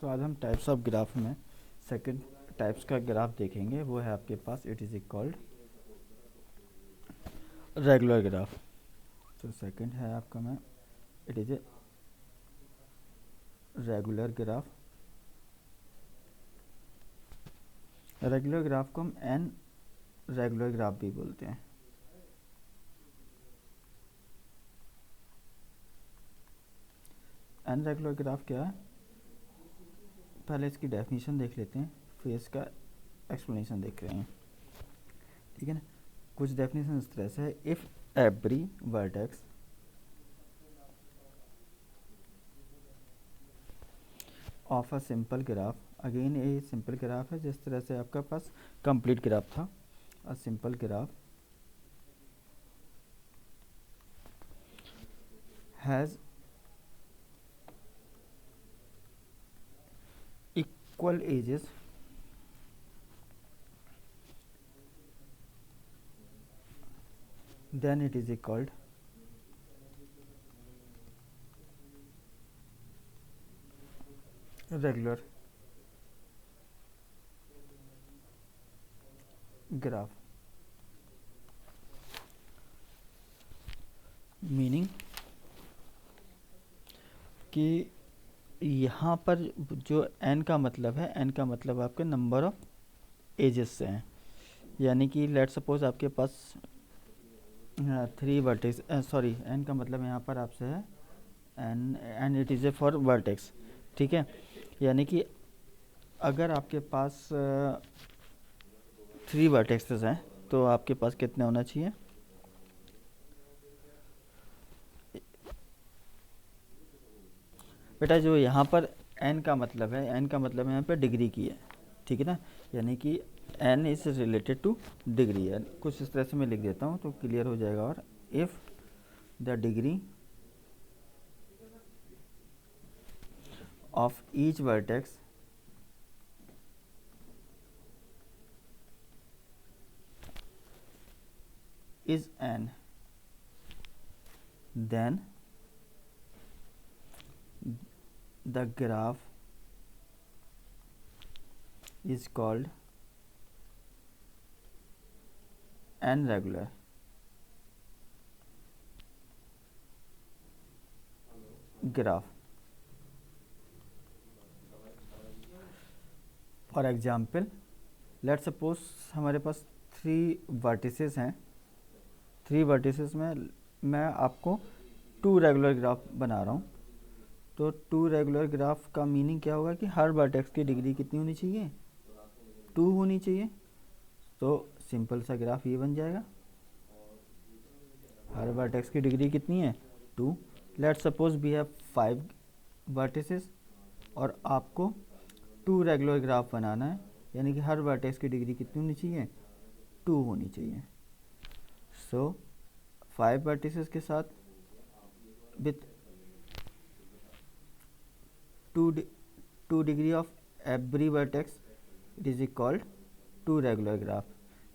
तो आज हम टाइप्स ऑफ ग्राफ में सेकंड टाइप्स का ग्राफ देखेंगे। वो है आपके पास it is called regular graph. तो सेकंड है आपका में it is a regular graph. Regular graph को हम एन रेगुलर ग्राफ भी बोलते हैं। एन रेगुलर ग्राफ क्या है, पहले इसकी डेफिनेशन देख लेते हैं, फिर इसका एक्सप्लेनेशन देख रहे हैं। ठीक है ना। कुछ डेफिनेशन इस तरह से है, if every vertex of a simple graph, again ये सिंपल ग्राफ है जिस तरह से आपका पास कंप्लीट ग्राफ था। A simple graph has equal edges then it is called regular graph। Meaning कि यहाँ पर जो n का मतलब है, n का मतलब आपके नंबर ऑफ एजेस से हैं। यानी कि लेट सपोज आपके पास 3 वर्टेक्स, सॉरी n का मतलब यहाँ पर आपसे है and it is a four vertex. ठीक है, यानी कि अगर आपके पास 3 वर्टेक्सेस हैं तो आपके पास कितने होना चाहिए, बेटा जो यहाँ पर n का मतलब है, n का मतलब यहाँ पे डिग्री की है। ठीक है ना, यानी कि n is related two degree है। कुछ इस तरह से मैं लिख देता हूँ तो क्लियर हो जाएगा। और if the degree of each vertex is n, then the graph is called n regular। Graph for example let suppose हमारे पास 3 वर्टिसेस हैं। 3 वर्टिसेस में मैं आपको 2 रेगुलर ग्राफ बना रहा हूँ। तो 2 रेगुलर ग्राफ का मीनिंग क्या होगा कि हर वर्टेक्स की डिग्री कितनी होनी चाहिए, 2 होनी चाहिए। तो सिंपल सा ग्राफ ये बन जाएगा, हर वर्टेक्स की डिग्री कितनी है, 2। Let suppose we have 5 vertices और आपको 2 रेगुलर ग्राफ बनाना है, यानी कि हर वर्टेक्स की डिग्री कितनी होनी चाहिए, 2 होनी चाहिए। सो 5 वर्टिसेस के साथ with 2 degree of every vertex it is called 2 regular graph.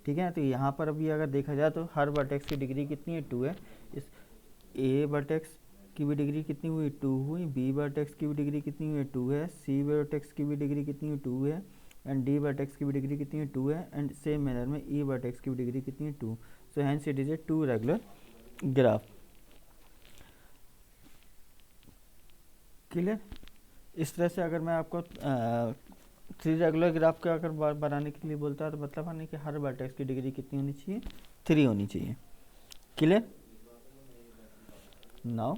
ठीक है, तो यहाँ पर अभी अगर देखा जाए तो हर वर्टेक्स की डिग्री कितनी है, 2 है। इस ए वर्टेक्स की भी डिग्री कितनी हुई, 2 हुई। बी वर्टेक्स की भी डिग्री कितनी हुई, 2 है। सी वर्टेक्स की भी डिग्री कितनी हुई, 2 है। एंड डी वर्टेक्स की भी डिग्री कितनी है, 2 है। एंड सेम मैनर में ई वर्टेक्स की भी डिग्री कितनी है, 2। So hence it is a 2 regular graph. Clear. इस तरह से अगर मैं आपको 3 रेगुलर ग्राफ का अगर बनाने के लिए बोलता है तो मतलब है कि हर वर्टेक्स की डिग्री कितनी होनी चाहिए, 3 होनी चाहिए। क्लियर। नाउ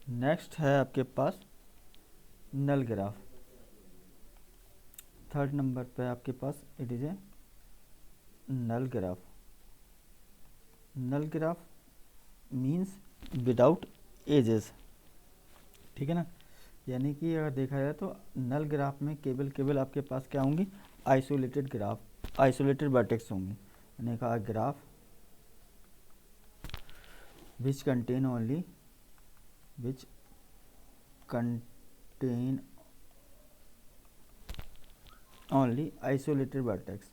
नेक्स्ट है आपके पास नल ग्राफ। थर्ड नंबर पे आपके पास it is a null graph. Null graph means without edges. ठीक है ना, यानी कि अगर देखा जाए तो नल ग्राफ में केवल आपके पास क्या होंगी, आइसोलेटेड ग्राफ, आइसोलेटेड वर्टेक्स होंगी। यानी कहा graph which contain only isolated vertex.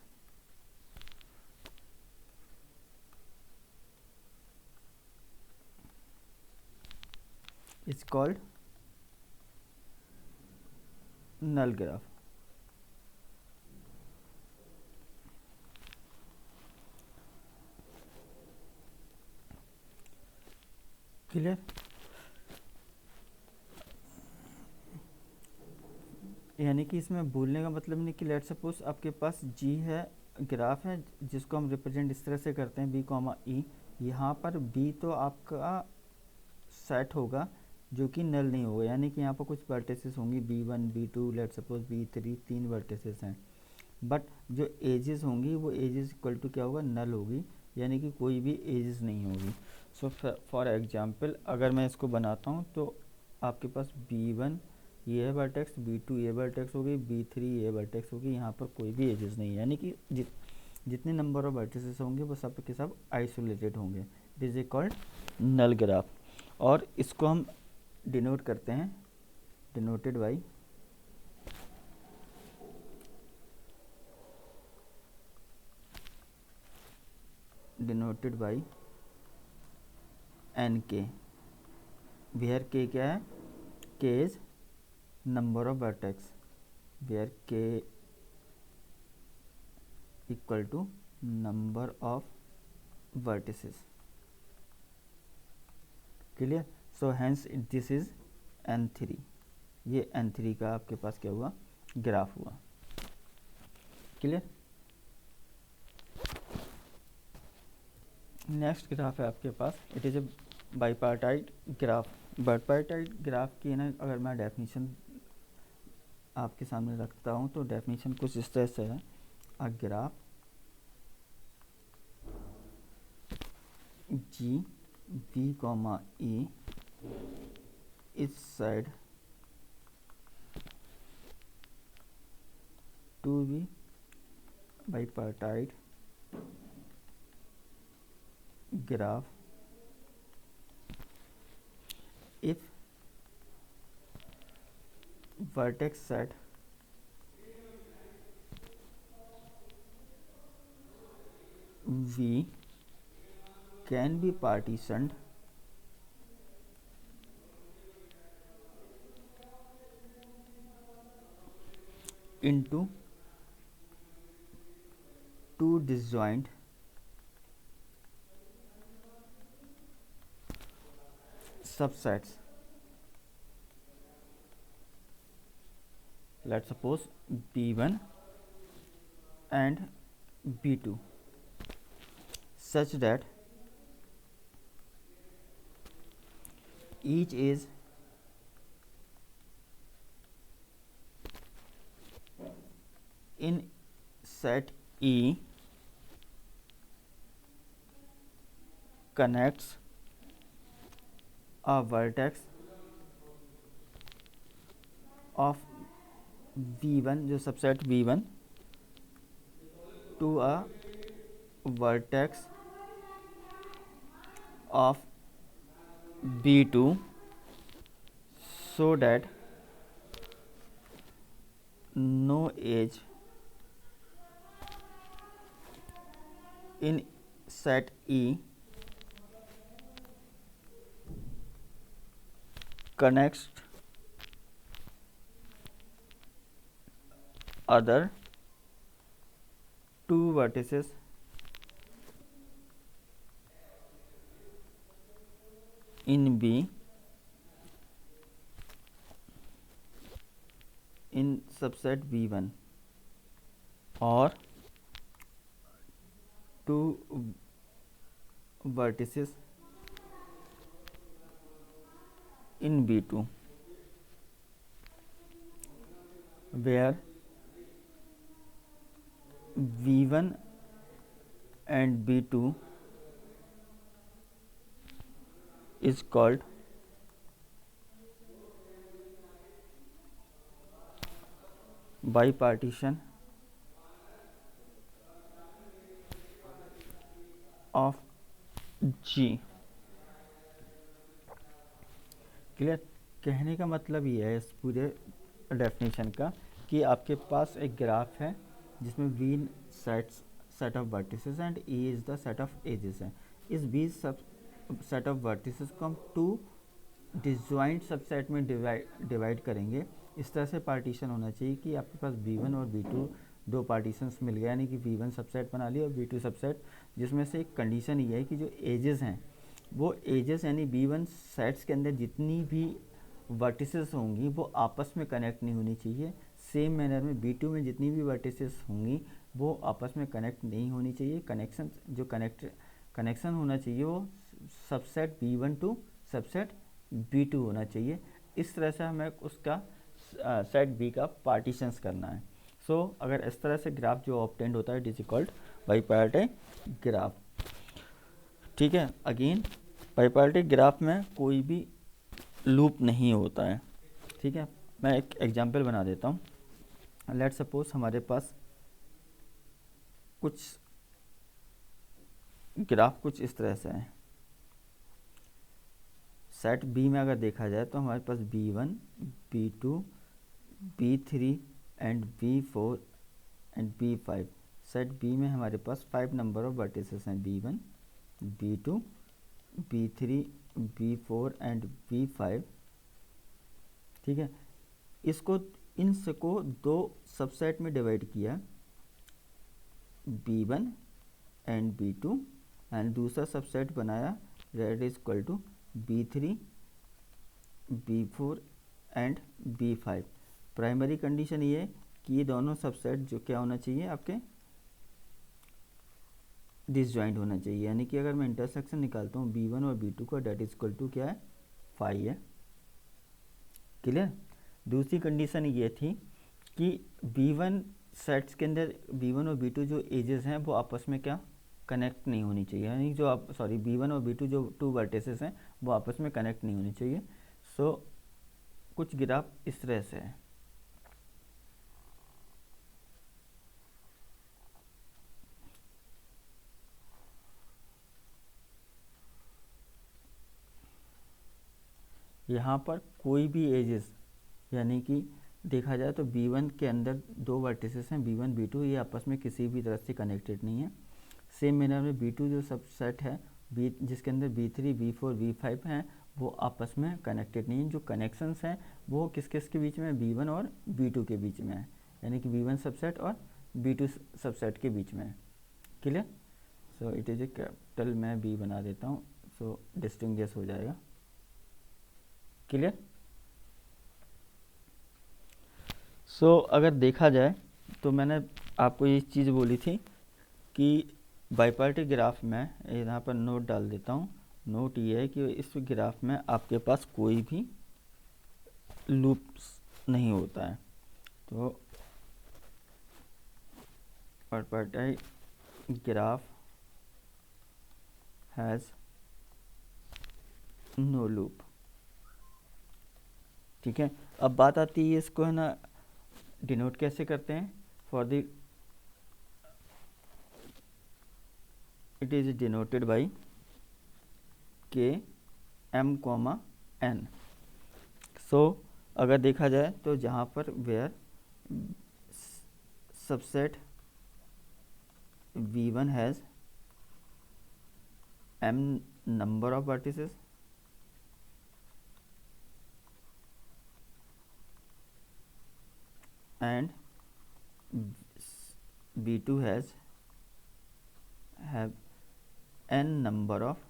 Is called null graph. Clear? यानी कि इसमें भूलने का मतलब नहीं कि लेट सपोज आपके पास जी है, ग्राफ है जिसको हम रिप्रेजेंट इस तरह से करते हैं बी कॉमा ई। यहाँ पर बी तो आपका सेट होगा जो कि नल नहीं होगा, यानी कि यहाँ पर कुछ वर्टिसेस होंगी b1 b2 let suppose b3, तीन वर्टिसेस हैं, बट जो एजेस होंगी वो एजेस इक्वल टू क्या होगा, नल होगी, यानी कि कोई भी एजेस नहीं होगी। सो फॉर एग्जांपल अगर मैं इसको बनाता हूँ तो आपके पास b1 ये है वर्टेक्स, b2 ये वर्टेक्स होगी, b3 ये वर्टेक्स होगी, यहाँ पर कोई भी एजेस नहीं है, यानी कि जितने नंबर ऑफ वर्टिसेस होंगे वो सब के सब आइसोलेटेड होंगे। It is a called null graph. और इसको हम डिनोट करते हैं, denoted by N K, where K क्या है, K is number of vertex, where K equal to number of vertices. Clear? So hence this is n3, ये n3 का आपके पास क्या हुआ, ग्राफ हुआ। क्लियर? नेक्स्ट ग्राफ है आपके पास, it is a bipartite graph. Bipartite graph की ना अगर मैं डेफिनेशन आपके सामने रखता हूँ तो डेफिनेशन कुछ इस तरह से है, a graph G V comma E is said to be bipartite graph if vertex set V can be partitioned into two disjoint subsets. Let's suppose B1 and B2 such that each is in set E connects a vertex of V1 जो subset V1 to a vertex of B2 so that no edge in set E connects other two vertices in B in subset V1 or two vertices in B2 where V1 and B2 is called bipartition of G। Clear? कहने का मतलब ये है इस पूरे definition का कि आपके पास एक ग्राफ है जिसमें V set of vertices and E is the set of edges है। इस V सब सेट ऑफ वर्टिसेस को हम टू डिसजॉइंट सबसेट में डिवाइड करेंगे इस तरह से पार्टीशन होना चाहिए कि आपके पास B1 और B2 दो पार्टीशंस मिल गया, यानी कि B1 सबसेट बना लिया और B2 सबसेट, जिसमें से एक कंडीशन ये है कि जो एजेस हैं वो एजेस यानी B1 सेट्स के अंदर जितनी भी वर्टिसेस होंगी वो आपस में कनेक्ट नहीं होनी चाहिए। सेम मैनर में B2 में जितनी भी वर्टिसेस होंगी वो आपस में कनेक्ट नहीं होनी चाहिए। कनेक्शन जो कनेक्शन होना चाहिए वो subset B1 to subset B2 होना चाहिए। इस तरह से हमें उसका सेट B का पार्टीशंस करना है। अगर इस तरह से ग्राफ जो ऑब्टेंड होता है इट इज कॉल्ड बाइपार्टिक ग्राफ। ठीक है, अगेन बाइपार्टिक ग्राफ में कोई भी लूप नहीं होता है। ठीक है, मैं एक एग्जांपल बना देता हूँ। लेट सपोज हमारे पास कुछ ग्राफ कुछ इस तरह से है। सेट बी में अगर देखा जाए तो हमारे पास B1, B2, B3 and B4 and B5। Set B में हमारे पास 5 नंबर ऑफ वर्टिसेस हैं, B1, B2, B3, B4 and B5। ठीक है, इन सबको दो सबसेट में डिवाइड किया, B1 एंड B2, एंड दूसरा सबसेट बनाया that is equal to B3, B4 and B5। Primary condition ये है कि ये दोनों सबसेट जो क्या होना चाहिए आपके डिसजॉइंट होना चाहिए, यानी कि अगर मैं इंटरसेक्शन निकालता हूँ B1 और B2 का डेट इज इक्वल टू क्या है 5 है। क्लियर। दूसरी कंडीशन ये थी कि B1 सेट्स के अंदर B1 और B2 जो एजेस हैं वो आपस में क्या कनेक्ट नहीं होनी चाहिए, यानी जो आप B1 और B2 जो टू वर्टिसेस हैं वो आपस में कनेक्ट नहीं होनी चाहिए। कुछ ग्राफ इस तरह से है। यहाँ पर कोई भी एजेस, यानी कि देखा जाए तो B1 के अंदर दो वर्टिसेस हैं B1 B2, ये आपस में किसी भी तरह से कनेक्टेड नहीं है। सेम मैनर में B2 जो सबसेट है जिसके अंदर B3 B4 B5 हैं वो आपस में कनेक्टेड नहीं है। जो कनेक्शंस हैं वो किस किस के बीच में, B1 और B2 के बीच में है, यानी कि B1 सबसेट और B2 सबसेट के बीच में है। Clear. It is A capital, मैं B बना देता हूँ डिस्टिंग्विश हो जाएगा। क्लियर। अगर देखा जाए तो मैंने आपको ये चीज़ बोली थी कि बाइपार्टिक ग्राफ में यहाँ पर नोट डाल देता हूँ। नोट ये है कि इस ग्राफ में आपके पास कोई भी लूप्स नहीं होता है। तो बाइपार्टिक ग्राफ हैज़ नो लूप। ठीक है, अब बात आती है इसको है ना डिनोट कैसे करते हैं। For the it is denoted by KM, N। अगर देखा जाए तो जहाँ पर where subset V1 has M number of vertices and B2 have n number of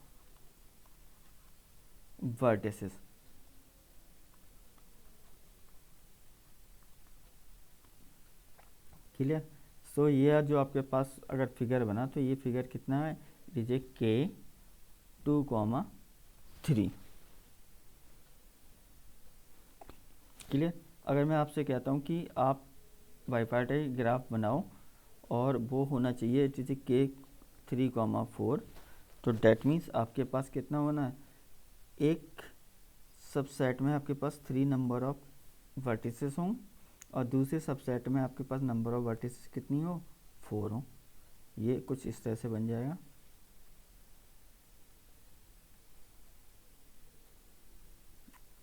vertices। Clear. ये जो आपके पास अगर फिगर बना तो ये फिगर कितना है, दीजिए K2, 3। क्लियर। अगर मैं आपसे कहता हूँ कि आप बाइपार्टिक ग्राफ बनाओ और वो होना चाहिए जैसे K3, 4, तो डेट मीन्स आपके पास कितना होना है, एक सबसेट में आपके पास 3 नंबर ऑफ वर्टिसेस हों और दूसरे सबसेट में आपके पास नंबर ऑफ वर्टिसेस कितनी हो, 4 हो। ये कुछ इस तरह से बन जाएगा।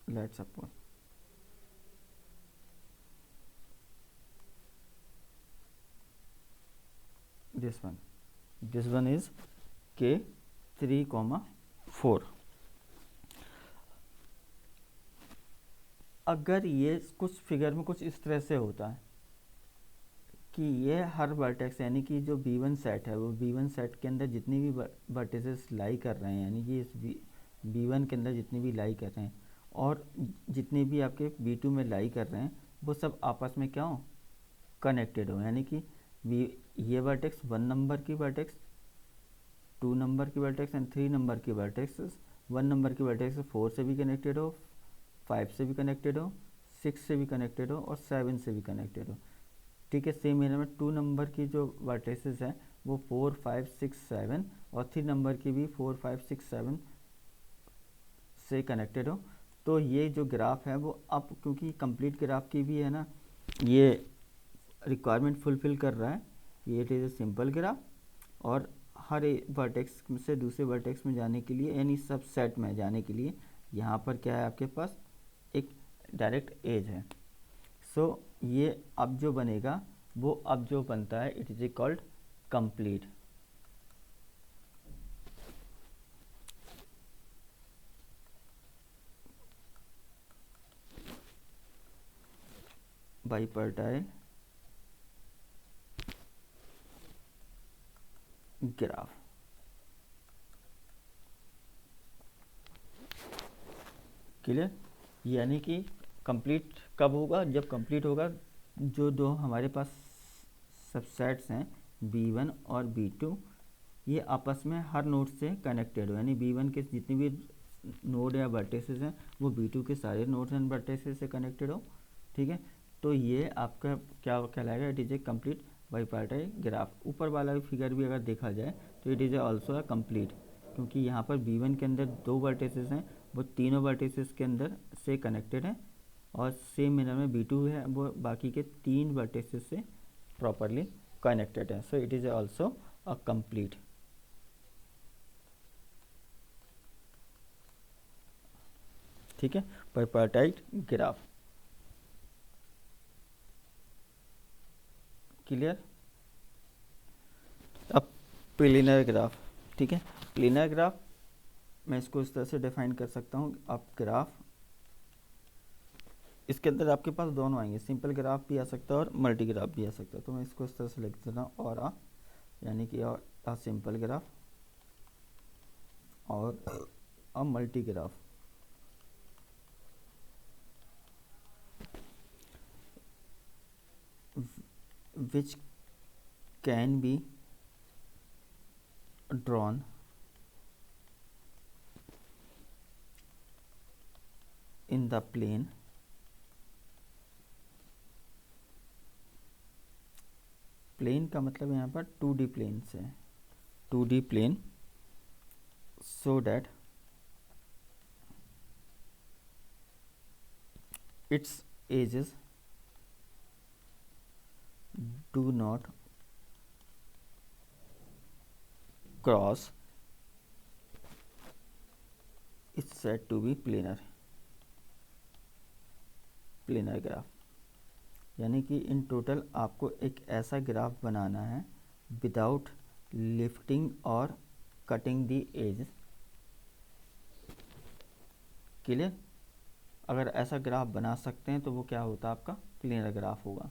Let's suppose this one is K3, 4। अगर ये कुछ फिगर में कुछ इस तरह से होता है कि ये हर वर्टेक्स यानी कि जो B1 सेट है वो B1 सेट के अंदर जितनी भी वर्टिसेस लाई कर रहे हैं, यानी कि इस B1 के अंदर जितनी भी लाई कर रहे हैं और जितने भी आपके B2 में लाई कर रहे हैं वो सब आपस में क्या हो, कनेक्टेड हो। यानी कि ये वर्टेक्स 1 नंबर की वर्टेक्स, 2 नंबर की वर्टेक्स एंड 3 नंबर की वर्टेक्स, 1 नंबर की वर्टेक्स 4 से भी कनेक्टेड हो, 5 से भी कनेक्टेड हो, 6 से भी कनेक्टेड हो और 7 से भी कनेक्टेड हो। ठीक है, सेम मैनर में 2 नंबर की जो वर्टेसेस हैं वो 4, 5, 6, 7 और 3 नंबर की भी 4, 5, 6, 7 से कनेक्टेड हो। तो ये जो ग्राफ है वो अब क्योंकि कंप्लीट ग्राफ की भी है ना, ये रिक्वायरमेंट फुलफिल कर रहा है, ये it is a simple graph और हर वर्टेक्स से दूसरे वर्टेक्स में जाने के लिए यानी सब सेट में जाने के लिए यहाँ पर क्या है आपके पास एक डायरेक्ट एज है। सो ये अब जो बनेगा वो अब जो बनता है it is called complete. Bipartite graph. Clear? यानी कि कंप्लीट कब होगा, जब कंप्लीट होगा जो दो हमारे पास सबसेट्स हैं B1 और B2 ये आपस में हर नोड से कनेक्टेड हो। यानी B1 के जितने भी नोड या वर्टिसेस हैं वो B2 के सारे नोड्स एंड वर्टिसेस से कनेक्टेड हो। ठीक है, तो ये आपका क्या कहलाएगा, it is a complete bipartite graph. ऊपर वाला फिगर भी अगर देखा जाए तो it is also a complete, क्योंकि यहाँ पर B1 के अंदर 2 वर्टिसेस हैं वो तीनों वर्टिसेस के अंदर से कनेक्टेड है और सेम मैनर में B2 है वो बाकी के 3 वर्टिसेस से प्रॉपरली कनेक्टेड है। So it is also a complete. ठीक है, बाइपार्टाइल ग्राफ। क्लियर? अब प्लेनर ग्राफ। ठीक है, प्लेनर ग्राफ मैं इसको इस तरह से डिफाइन कर सकता हूँ। आप ग्राफ इसके अंदर आपके पास दोनों आएंगे, सिंपल ग्राफ भी आ सकता है और मल्टी ग्राफ भी आ सकता है। तो मैं इसको इस तरह से लिख देता हूँ और यानी कि आ सिंपल ग्राफ और a multi graph. which can be drawn in the plane plane का मतलब यहाँ पर 2D प्लेन से, 2D plane, so that its edges do not cross is said to be planar graph. यानी कि इन टोटल आपको एक ऐसा ग्राफ बनाना है विदाउट लिफ्टिंग और कटिंग दी एज। क्लियर? अगर ऐसा ग्राफ बना सकते हैं तो वो क्या होता है, आपका प्लेनर ग्राफ होगा।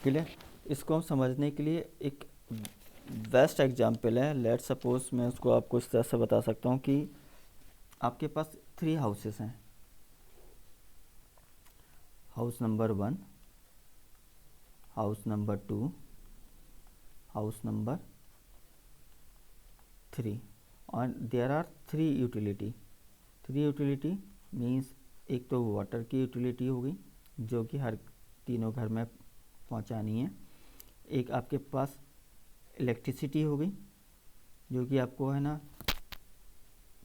क्लियर? इसको हम समझने के लिए एक बेस्ट एग्जाम्पल है। लेट सपोज मैं उसको आपको इस तरह से बता सकता हूँ कि आपके पास 3 हाउसेस हैं, house number 1, house number 2, house number 3 और there are 3 utility. 3 utility means एक तो वाटर की यूटिलिटी होगी जो कि हर तीनों घर में पहुंचानी है, एक आपके पास इलेक्ट्रिसिटी होगी जो कि आपको है ना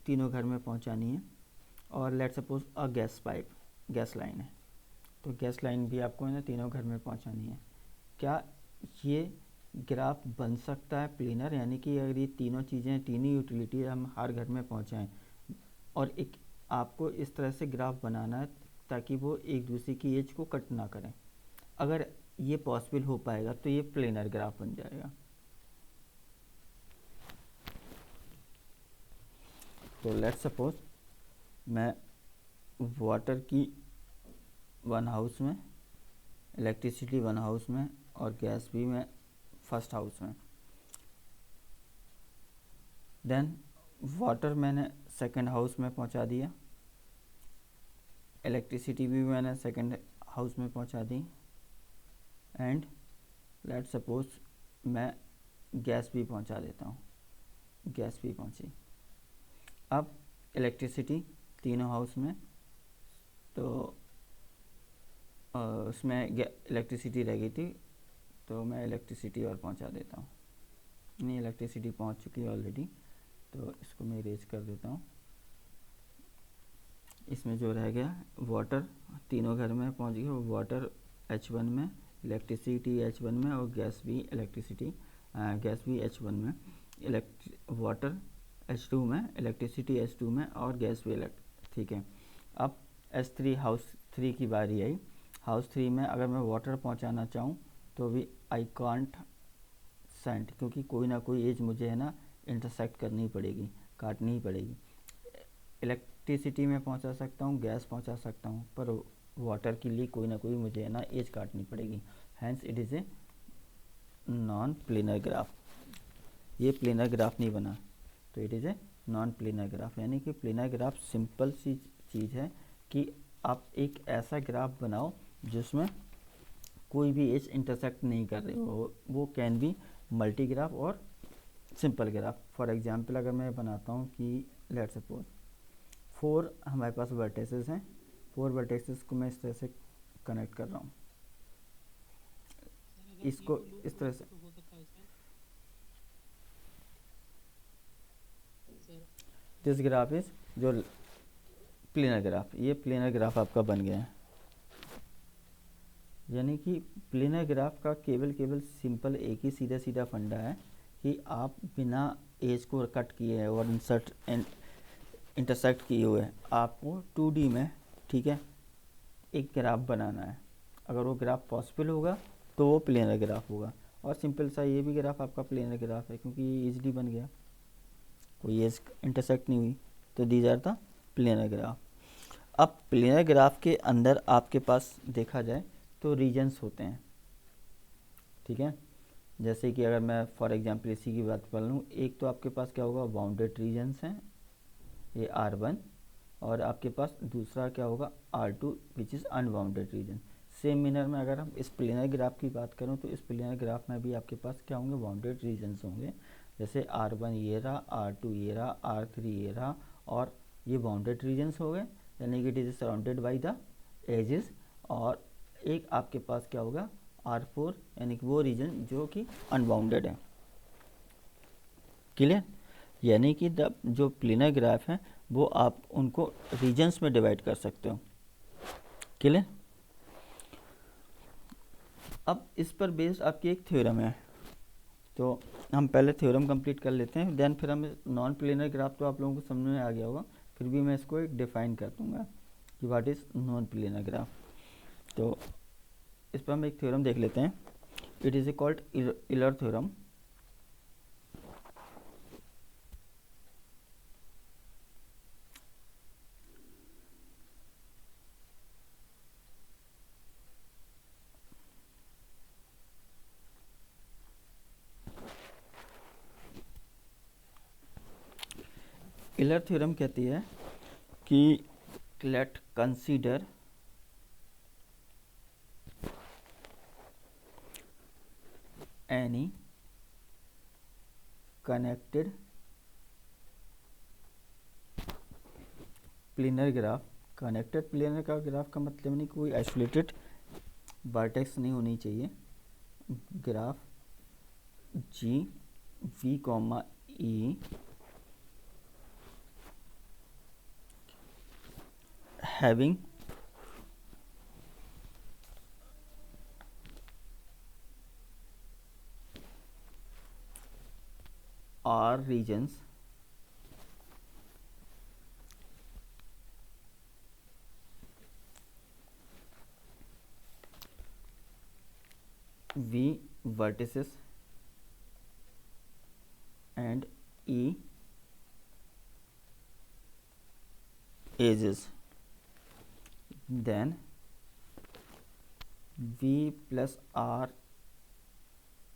तीनों घर में पहुंचानी है, और let suppose a gas pipe, gas line है तो गैस लाइन भी आपको है ना तीनों घर में पहुंचानी है। क्या ये ग्राफ बन सकता है प्लेनर? यानी कि अगर ये तीनों चीज़ें, तीनों यूटिलिटी हम हर घर में पहुंचाएं और एक आपको इस तरह से ग्राफ बनाना है ताकि वो एक दूसरे की एज को कट ना करें। अगर ये पॉसिबल हो पाएगा तो ये प्लेनर ग्राफ बन जाएगा। तो लेट्स सपोज मैं वाटर की वन हाउस में, इलेक्ट्रिसिटी वन हाउस में और गैस भी में फर्स्ट हाउस में। देन वाटर मैंने सेकंड हाउस में पहुंचा दिया, इलेक्ट्रिसिटी भी मैंने सेकंड हाउस में पहुंचा दी, एंड लेट सपोज मैं गैस भी पहुंचा देता हूँ, गैस भी पहुंची। अब इलेक्ट्रिसिटी तीनों हाउस में, तो उसमें इलेक्ट्रिसिटी रह गई थी, तो मैं इलेक्ट्रिसिटी और पहुंचा देता हूँ। नहीं, इलेक्ट्रिसिटी पहुंच चुकी है ऑलरेडी, तो इसको मैं इरेज कर देता हूँ। इसमें जो रह गया वाटर तीनों घर में पहुंच गया, वाटर H1 में, इलेक्ट्रिसिटी H1 में और गैस भी H1 में, वाटर H2 में, इलेक्ट्रिसिटी H2 में और गैस भी ठीक है। अब H3 हाउस 3 की बारी आई। हाउस 3 में अगर मैं वाटर पहुंचाना चाहूँ तो भी आई कांट सेंड, क्योंकि कोई ना कोई एज मुझे है ना इंटरसेक्ट करनी पड़ेगी, काटनी ही पड़ेगी। इलेक्ट्रिसिटी में पहुंचा सकता हूँ, गैस पहुंचा सकता हूँ, पर वाटर के लिए कोई ना कोई मुझे है ना एज काटनी पड़ेगी। Hence it is a non planar graph. ये प्लेनर ग्राफ नहीं बना, तो it is a non planar graph. यानी कि प्लेनर ग्राफ सिंपल सी चीज़ है कि आप एक ऐसा ग्राफ बनाओ जिसमें कोई भी एज इंटरसेक्ट नहीं कर रही हो। वो कैन बी मल्टी ग्राफ और सिंपल ग्राफ। फॉर एग्जांपल अगर मैं बनाता हूँ कि लेट सपोज 4 हमारे पास वर्टिसेस हैं, 4 वर्टिसेस को मैं इस तरह से कनेक्ट कर रहा हूँ, इसको इस तरह से। दिस ग्राफ इज जो प्लेनर ग्राफ, ये प्लेनर ग्राफ आपका बन गया है। यानी कि प्लेनर ग्राफ का केवल सिंपल एक ही सीधा सीधा फंडा है कि आप बिना एज को कट किए और इंटरसेक्ट किए हुए आपको 2D में, ठीक है, एक ग्राफ बनाना है। अगर वो ग्राफ पॉसिबल होगा तो वो प्लेनर ग्राफ होगा। और सिंपल सा ये भी ग्राफ आपका प्लेनर ग्राफ है, क्योंकि ये ईजिली बन गया, कोई एज इंटरसेक्ट नहीं हुई, तो these are the planar graph. अब प्लेनर ग्राफ के अंदर आपके पास देखा जाए तो रीजन्स होते हैं, ठीक है। जैसे कि अगर मैं फॉर एग्जांपल इसी की बात कर लूँ, एक तो आपके पास क्या होगा, बाउंडेड रीजन्स हैं, ये R1, और आपके पास दूसरा क्या होगा R2 which is unbounded region. Same manner में अगर हम इस प्लेनर ग्राफ की बात करूँ तो इस प्लेनर ग्राफ में भी आपके पास क्या होंगे, बाउंडेड रीजन्स होंगे। जैसे R1 ये रहा, R2 ये रहा, R3 ये रहा, और ये बाउंडेड रीजन्स हो गए, यानी कि it is surrounded by the edges. और एक आपके पास क्या होगा R4, यानी कि वो रीजन जो कि अनबाउंडेड है। क्लियर? यानी कि जो प्लेनर ग्राफ है वो आप उनको रीजन्स में डिवाइड कर सकते हो। क्लियर? अब इस पर बेस्ड आपकी एक थ्योरम है, तो हम पहले थ्योरम कंप्लीट कर लेते हैं, देन फिर हम नॉन प्लेनर ग्राफ तो आप लोगों को समझ में आ गया होगा, फिर भी मैं इसको एक डिफाइन कर दूंगा कि what is non planar graph. तो इस पर हम एक थ्योरम देख लेते हैं, it is called Euler theorem. Euler theorem कहती है कि let consider any connected planar graph. Connected planar का ग्राफ का मतलब नहीं कोई आइसोलेटेड वर्टेक्स नहीं होनी चाहिए। Graph G V comma E having R regions V vertices and E edges, then V plus R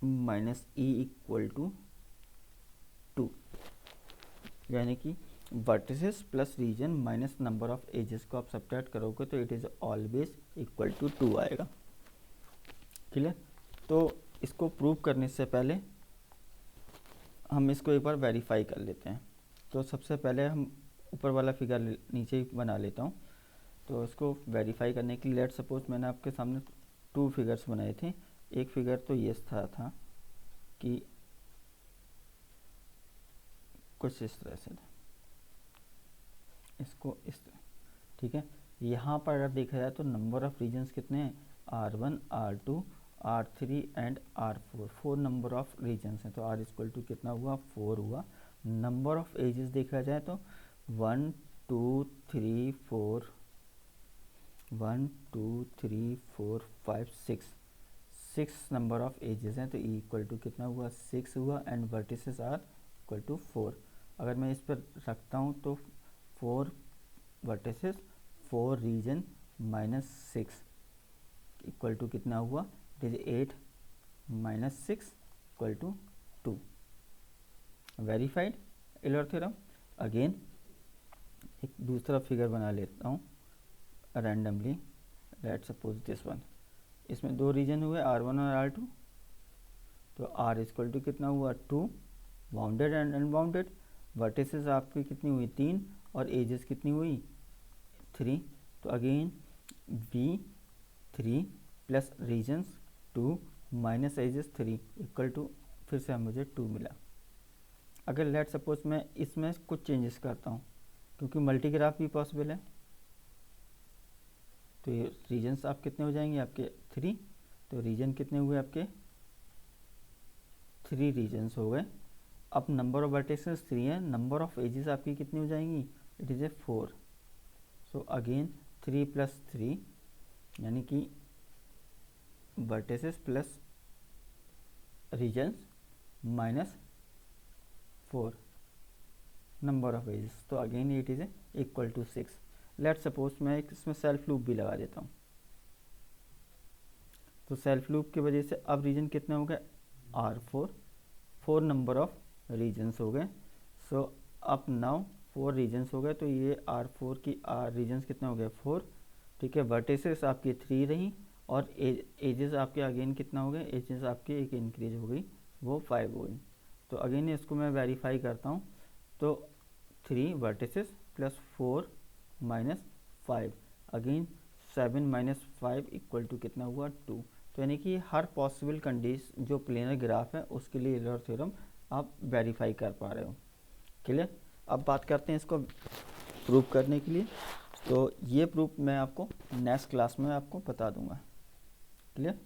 minus E equal to 2, यानी कि vertices plus region minus number of edges को आप सब्ट्रैक्ट करोगे तो it is always equal to 2 आएगा। Clear? तो इसको prove करने से पहले हम इसको एक बार वेरीफाई कर लेते हैं। तो सबसे पहले हम ऊपर वाला फिगर नीचे बना लेता हूँ। तो इसको वेरीफाई करने के लिए लेट सपोज मैंने आपके सामने 2 फिगर्स बनाए थे। एक फिगर तो ये था कि कुछ इस तरह से था, इसको इस तरह, ठीक है। यहाँ पर अगर देखा जाए तो नंबर ऑफ रीजन्स कितने हैं, R1, R2, R3 and R4, 4 number of regions हैं। तो R इक्वल टू कितना हुआ, 4 हुआ। नंबर ऑफ एजेस देखा जाए तो 1 2 3 4 1 2 3 4 5 6 नंबर ऑफ एजेस हैं। तो E इक्वल टू कितना हुआ, 6 हुआ and vertices are equal to 4। अगर मैं इस पर रखता हूँ तो 4 vertices 4 region minus 6 equal to कितना हुआ, it is 8 minus 6 equal to 2। Verified Taylor theorem. Again एक दूसरा फिगर बना लेता हूँ randomly, let suppose this one. इसमें 2 रीजन हुए R1 और R2। तो R इक्वल टू कितना हुआ, 2, बाउंडेड एंड अनबाउंडेड। वर्टिसेस आपकी कितनी हुई, 3, और एजेस कितनी हुई, 3। तो again V3 plus regions 2 minus edges 3 equal to, फिर से मुझे 2 मिला। अगर लेट सपोज मैं इसमें कुछ चेंजेस करता हूँ, क्योंकि मल्टीग्राफ भी पॉसिबल है, तो ये रीजन्स आप कितने हो जाएंगे आपके 3। तो रीजन कितने हुए आपके, 3 रीजन्स हो गए। अब नंबर ऑफ वर्टिसेस 3 है, नंबर ऑफ एजेस आपकी कितनी हो जाएंगी, it is a 4। So again 3 plus 3 यानी कि vertices plus regions minus 4 number of edges. तो again it is equal to 6। Let suppose मैं इसमें सेल्फ लूप भी लगा देता हूँ। तो सेल्फ लूप की वजह से अब रीजन कितने हो गए, R4, 4 नंबर ऑफ रीजन्स हो गए। सो अब नाउ 4 रीजन्स हो गए। तो ये R4 की रीजन्स कितने हो गए, 4, ठीक है। वर्टिसेस आपकी 3 रही और एजेस आपके अगेन कितना हो गए, एजेस आपकी एक इंक्रीज हो गई, वो 5 हो गई। तो अगेन इसको मैं वेरीफाई करता हूँ। तो 3 vertices plus 4 minus 5, again 7 minus 5 equal to कितना हुआ, 2। तो यानी कि हर पॉसिबल कंडीशन जो प्लेनर ग्राफ है उसके लिए टेलर थ्योरम आप वेरीफाई कर पा रहे हो। क्लियर? अब बात करते हैं इसको प्रूव करने के लिए। तो ये प्रूफ मैं आपको नेक्स्ट क्लास में आपको बता दूंगा। क्लियर?